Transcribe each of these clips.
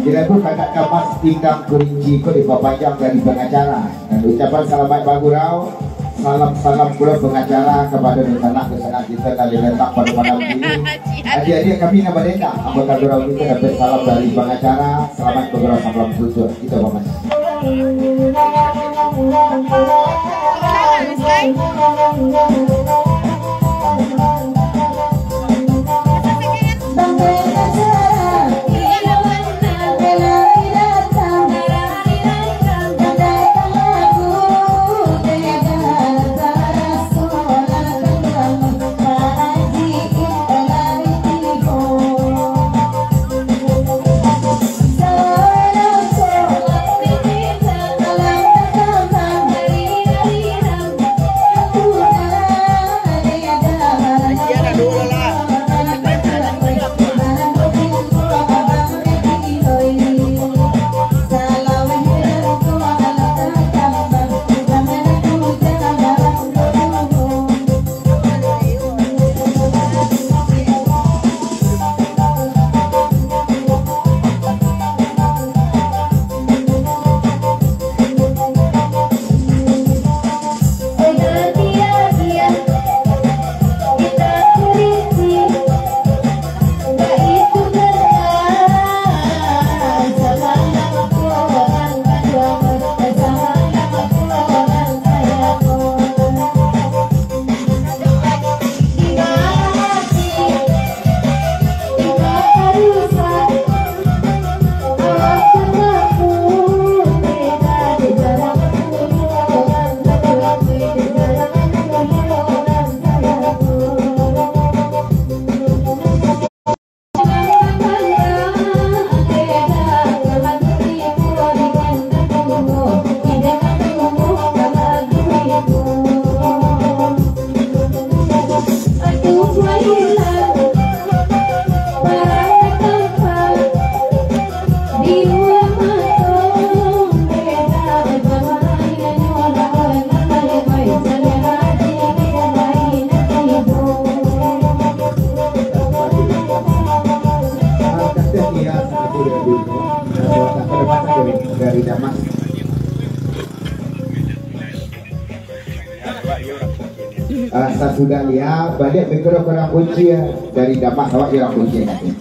Dilakukan kakak kapas tingkang kerinci ko dipapanjang dari pengacara dan ucapan selamat bagurau salam pula pengacara kepada tanah kesenang kita dari letak pada malam ini. Adik-adik kami nama Denda anggota gurau kita dapat salam dari pengacara. Selamat bagurau salam kultur kita paman. dari Damas. Sudah lihat banyak mikro kurang kunci ya dari Damas awak kurang kunci nanti.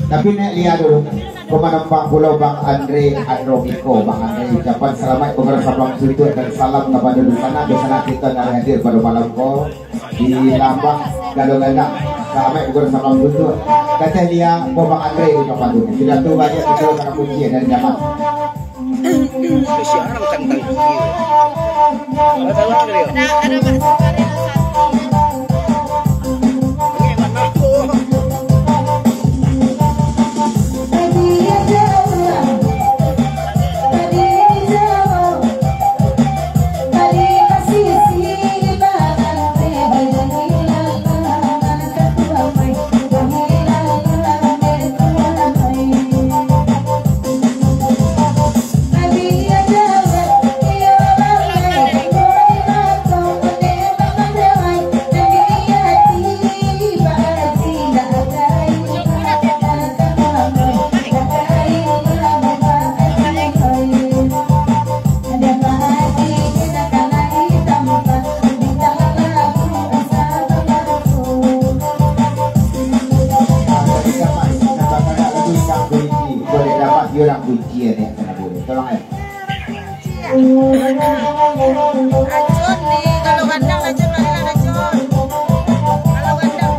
Tapi nek lihat dulu. Pemanempang Pulau Bang Andre Andromiko. Bang Andre ucapan selamat pemirsa Bang Sudut dan salam kepada dusana kita yang hadir pada malam ko di Lambang Galung-Galung. Selamat pemirsa Bang Sudut. Kata dia Bang Andre ucapan itu. Sudah tu banyak betul karena kunci dari zaman. Siaran kantang dia. Ada orang kunci ya, tolong ya. Racun nih, kalau kandang racun lagi racun. Kalau kandang.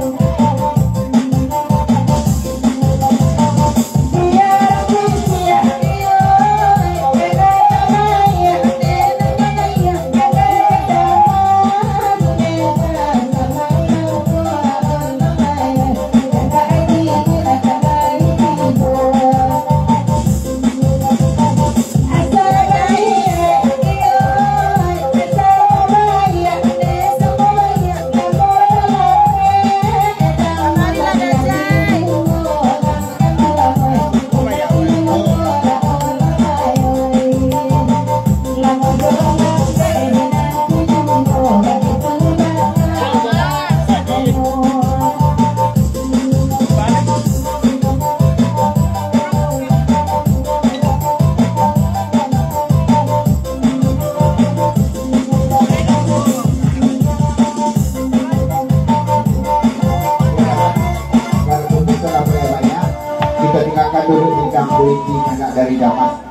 Dari Damas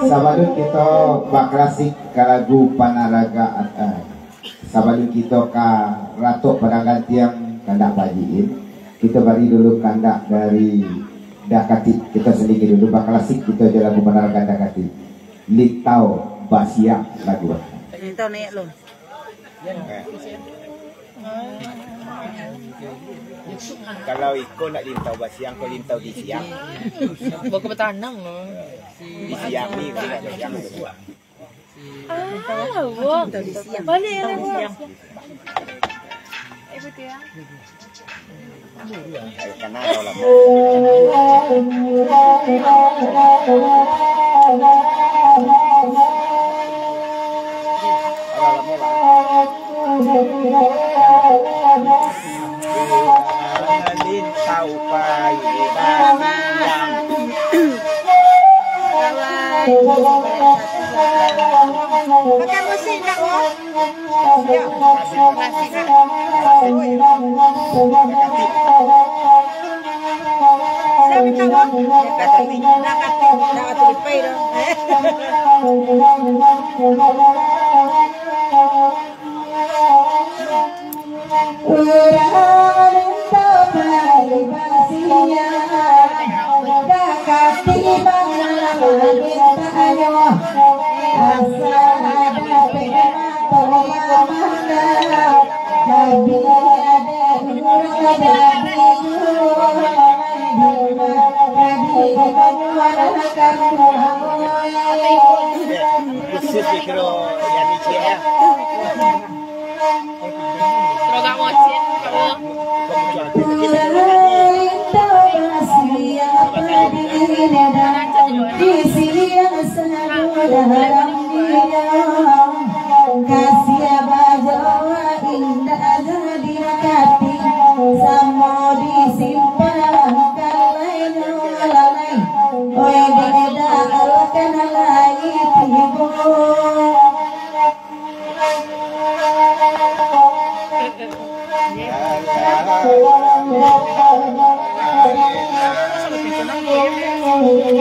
sabalun kita baklasik kalagu panaraga sabalun kita ka ratok pedagang tiang kandak bajiin kita bari dulu kandak dari Dakati kita sedikit dulu baklasik kita je lagu panaraga Dakati Litau Basia lagu Litau naik lo. Kalau ikut nak lintau basiang, kau lintau di siang. Bawa ke petanang loh. Di siang ni kalau siang tu. Wah, balik ya siang. Ibu dia. Karena kalau lintau pagi Pakai musik tak kok? Ya, saya minta kok? Nak tulipai dah. khusus mikro yang ni ya. Program motion kalau Oh,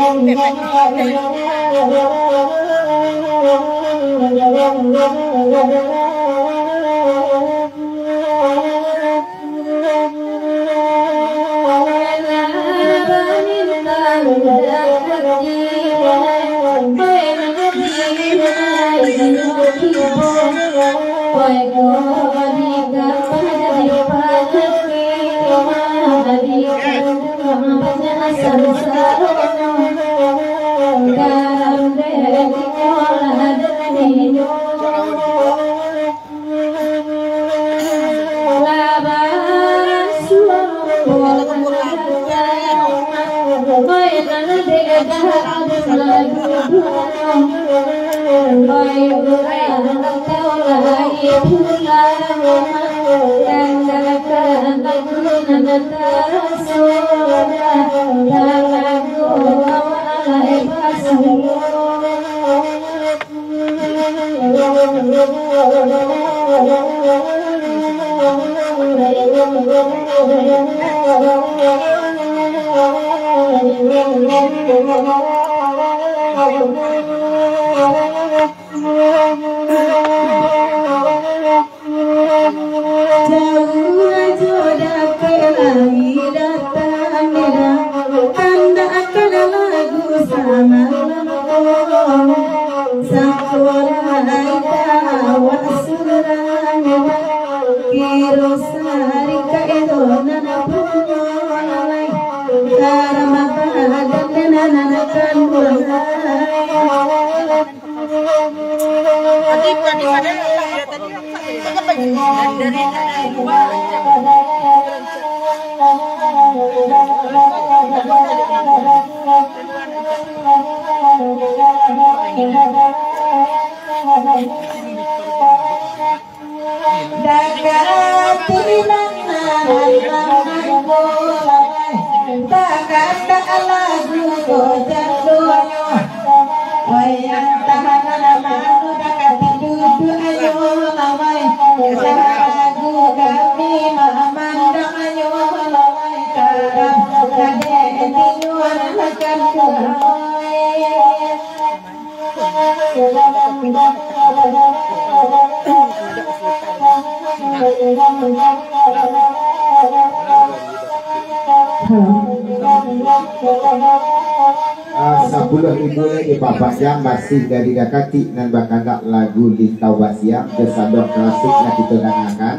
Sepuluh ribu lagi Bapak Jam masih dari Dakati dan bakal lagu Lintau Basiang kesadok klasik yang kita dengarkan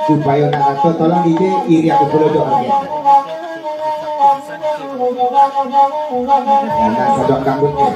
supaya nak atau tolong ide iri aku perlu doa nak sadok rambutnya.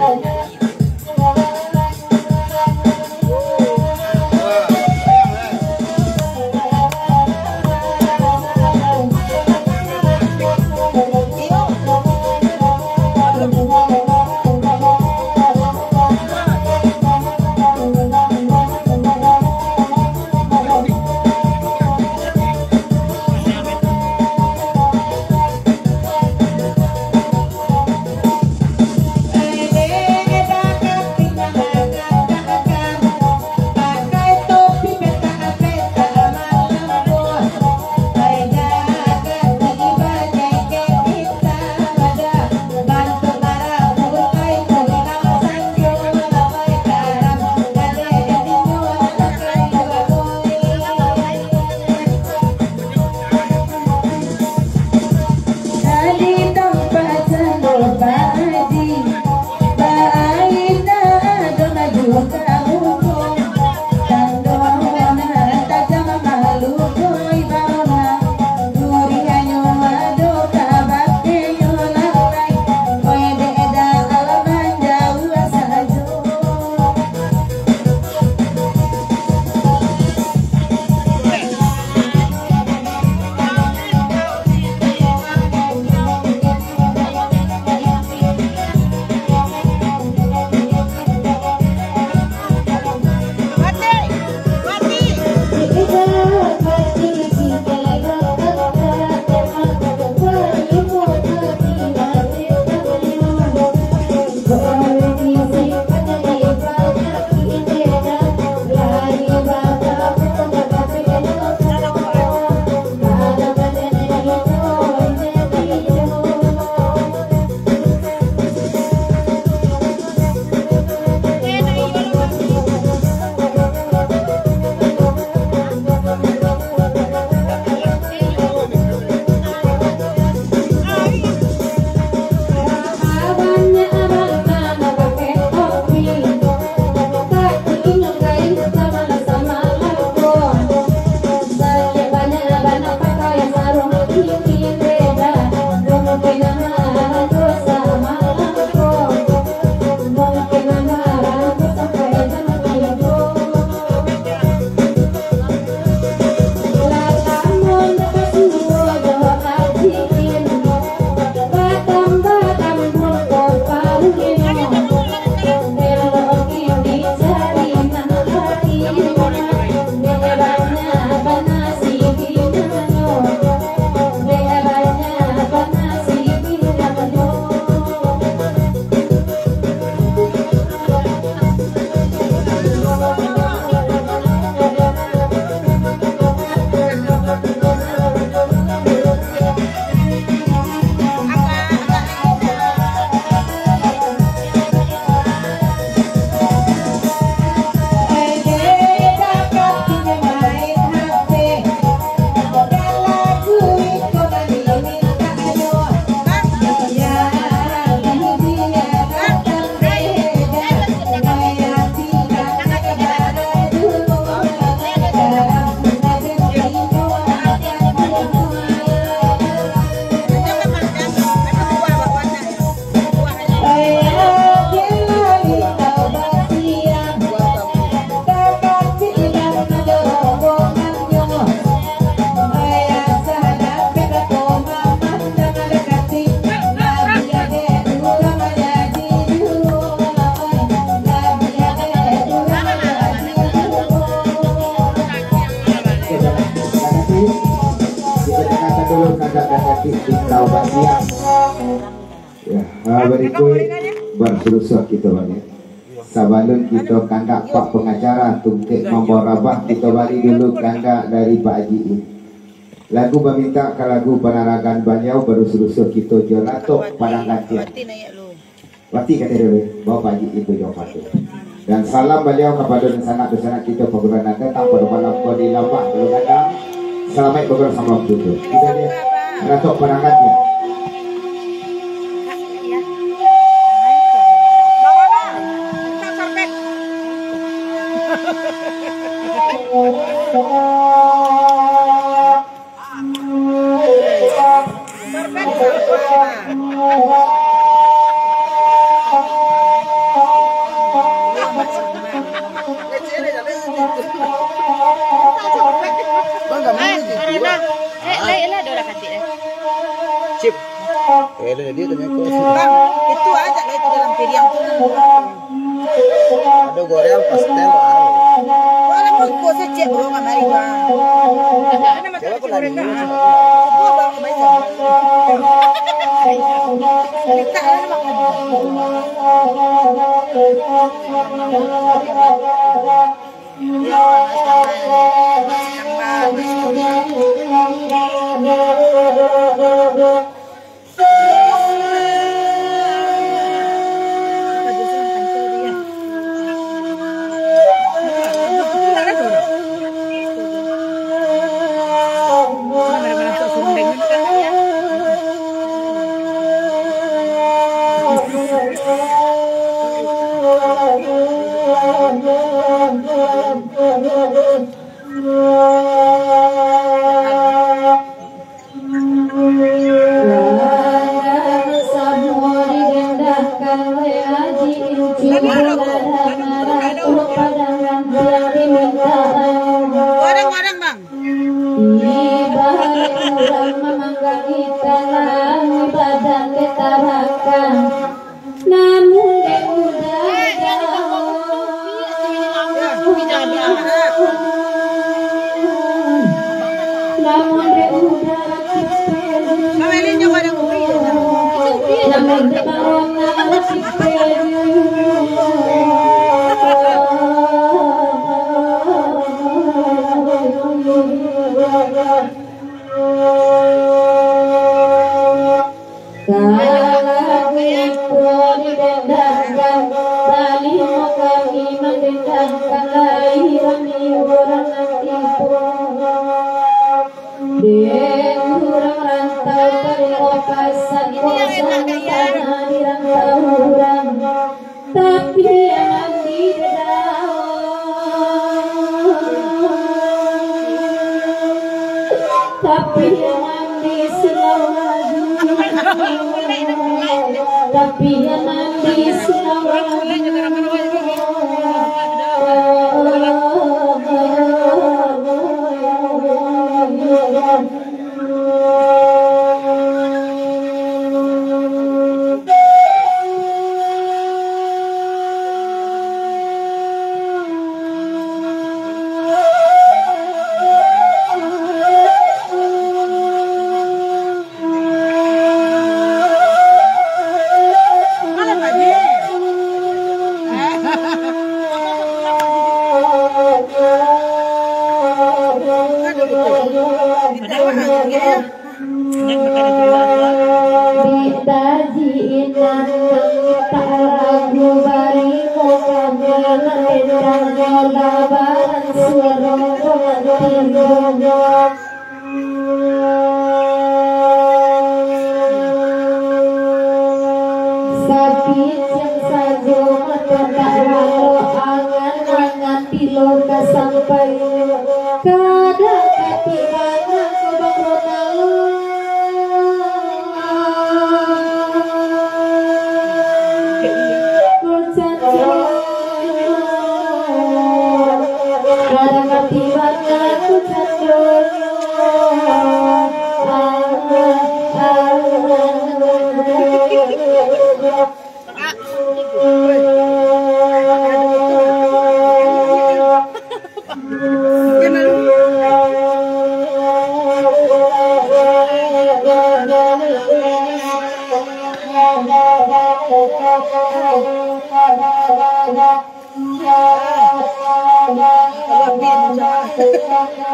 kue berselusuh kita banyak. Sabalun kita kandak Pak pengacara tungkik memborabah kita balik dulu kandak dari Pak Haji ini. Lagu meminta ke lagu penerangan beliau berselusuh kita jelatok pada gantian. Wati kata dulu bawa Pak Haji itu jawab itu. Dan salam beliau kepada sanak-sanak kita perguruan datang pada malam kodi lama belum datang. Selamat bergerak sama waktu itu. Kita dia jelatok pada gantian. Chip. Dia tanya kau. Bang, itu aja itu dalam piring tuh. Ada goreng pastel. Orang mau kau secek orang amari bang. Ada macam goreng dah. Kau bang macam. Kita ada Warang-warang bang.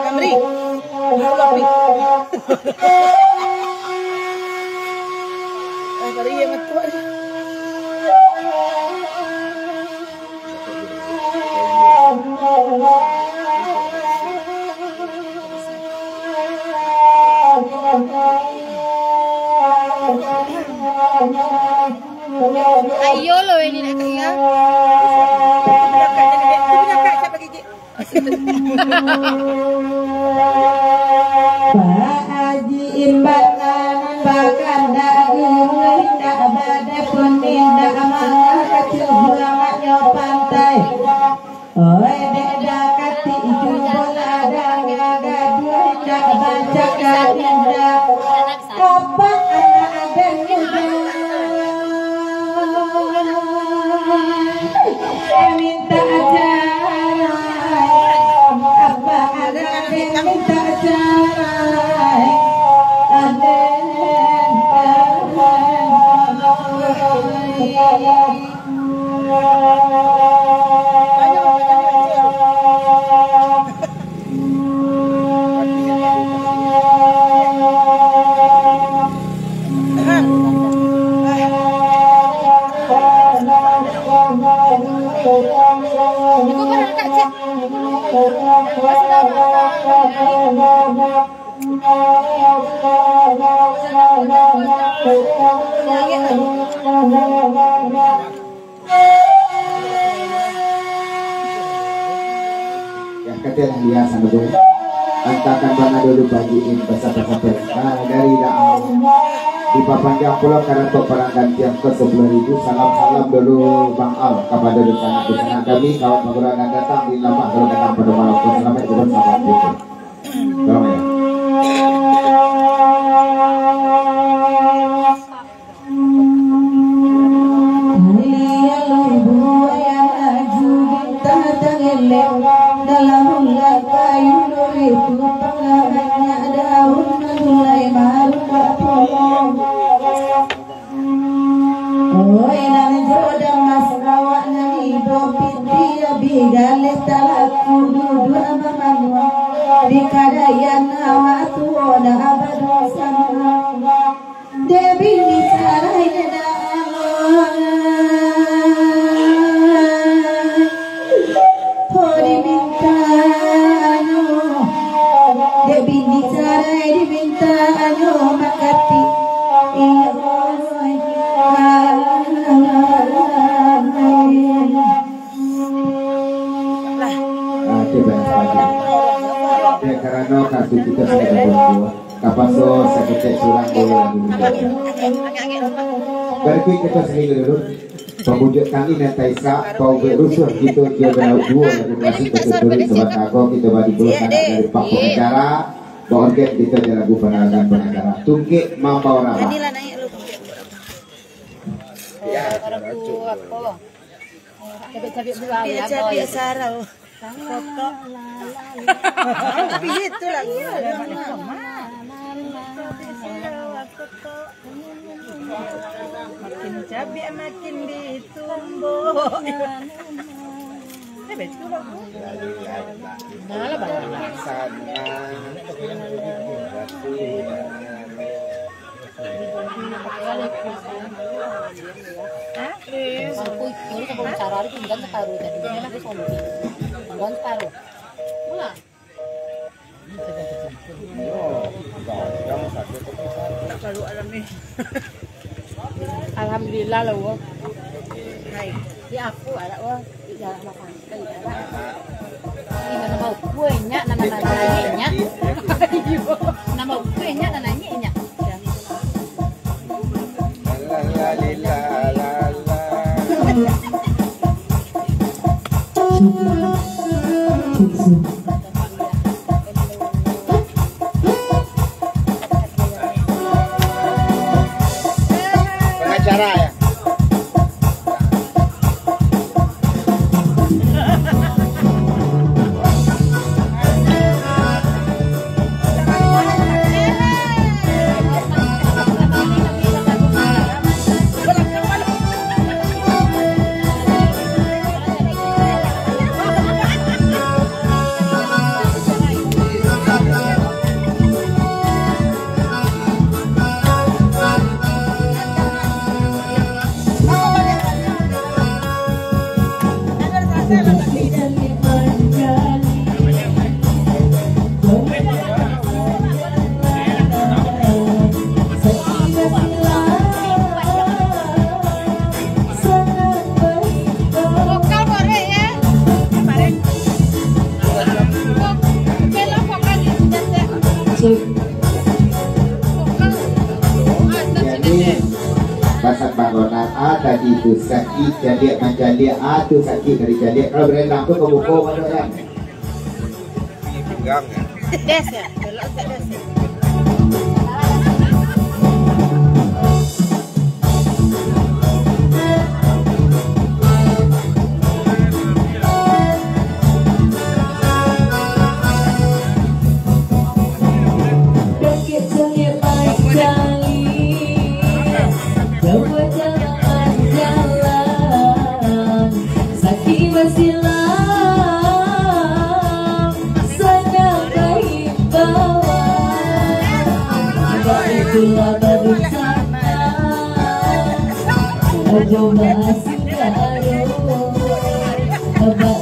Amri, lebih. Kali yang tua. Ayo lo ini nak ya. Pak Haji imbangan bahkan daging tak pada penindak amanah kecil bulangannya pantai. Oi beda kati jumpa ada gaduh tak baca kadinda apa anak ada minta ajaran apa ada minta ajaran Yang ketiga biasa dulu. Antakan bana dulu bagiin bersama-sama dari daam di Papanjang Pulau Karanto Peranggan tiap ke 10.000. Salam dulu Bang Al kepada dosa kami kawan pengguna yang datang di lama kalau datang pada malam selamat bersama kita. Tolong ya. Karena kartu kita sudah berbuat kapaso sakit surang bola berarti kita sendiri dulu pemujuk kami netaisa kau berusuh gitu dia benar dua masih betul sobat aku kita bagi bulan dari pak pengacara bahwa kita jalan penanganan pengacara tungki mampu orang Tapi itu lagu makin cabai makin ditumbuk. Betul lagu. Alhamdulillah lah wo. Hai. Di aku ada wo di jalan makan. Ini nama kuenya nama nanya. Nama kuenya nanya. Pengacara ya. Vokal boleh ya? Kemarin. Belok vokal di Jadi pasal bangunan A tadi itu sakit jadi menjadi A itu sakit dari jadi kalau berenang pun kebuka mana kan? Pinggang ya. Des ya? Belok ke des ya?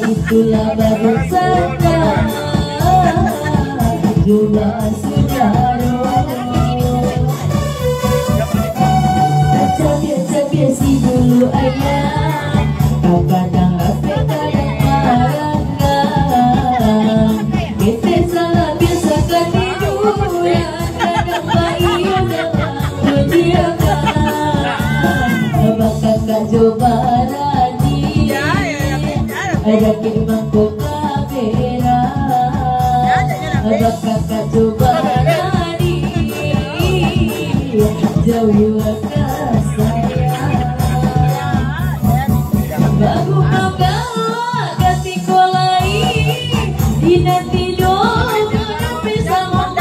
Itulah baru saja juga biasa dulu ayah kadang kadang marah kita salah biasa kan tiduran kadang bayi dalam mendiakan kakak coba ada kimangku kamera ada kakak coba nari jauh akan saya lagu mangga ganti kolai dinanti dong bisa ngomong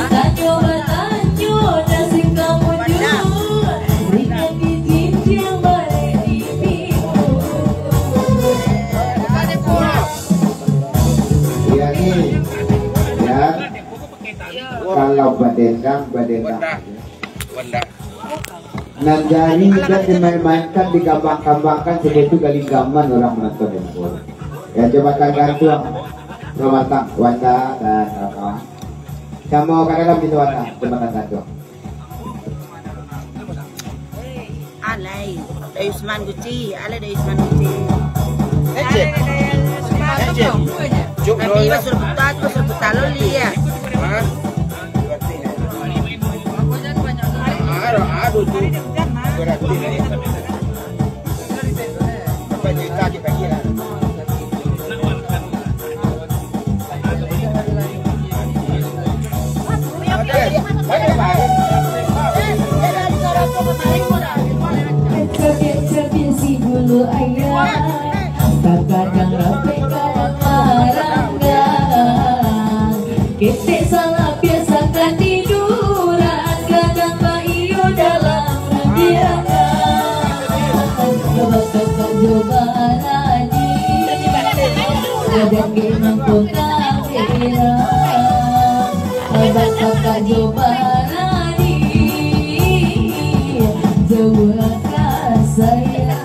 tanyo tanyo nasib kamu jujur ringan izin yang boleh dipikul. Ya, kalau badendang Wanda. Nanjani kan dimain-mainkan, digambang-gambangkan seperti galing-gaman orang menonton handphone. Ya coba gantung Romatang, Wanda dan kawan. Kamu kadang gitu Wanda, coba gantung. Alay, dari Usman Gucci, alay dari Usman Gucci. Cuk Nanti masuk putar loli ya. Aduh tuh. Berarti ini. Berapa juta dibagi lah. Terbiasa dulu ayah kadang rapi kadang maranggan kita salah biasakan tiduran kadang bayu dalam mendiakan kakak coba nadi ada kimangku kamera ada kakak coba nadi jauh akan saya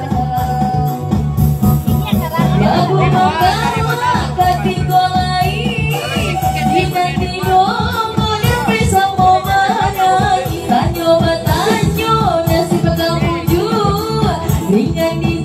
lagu mangga ganti kolai dinanti dong model bisa mau mana tanyo tanyo nasib kamu jujur ringan di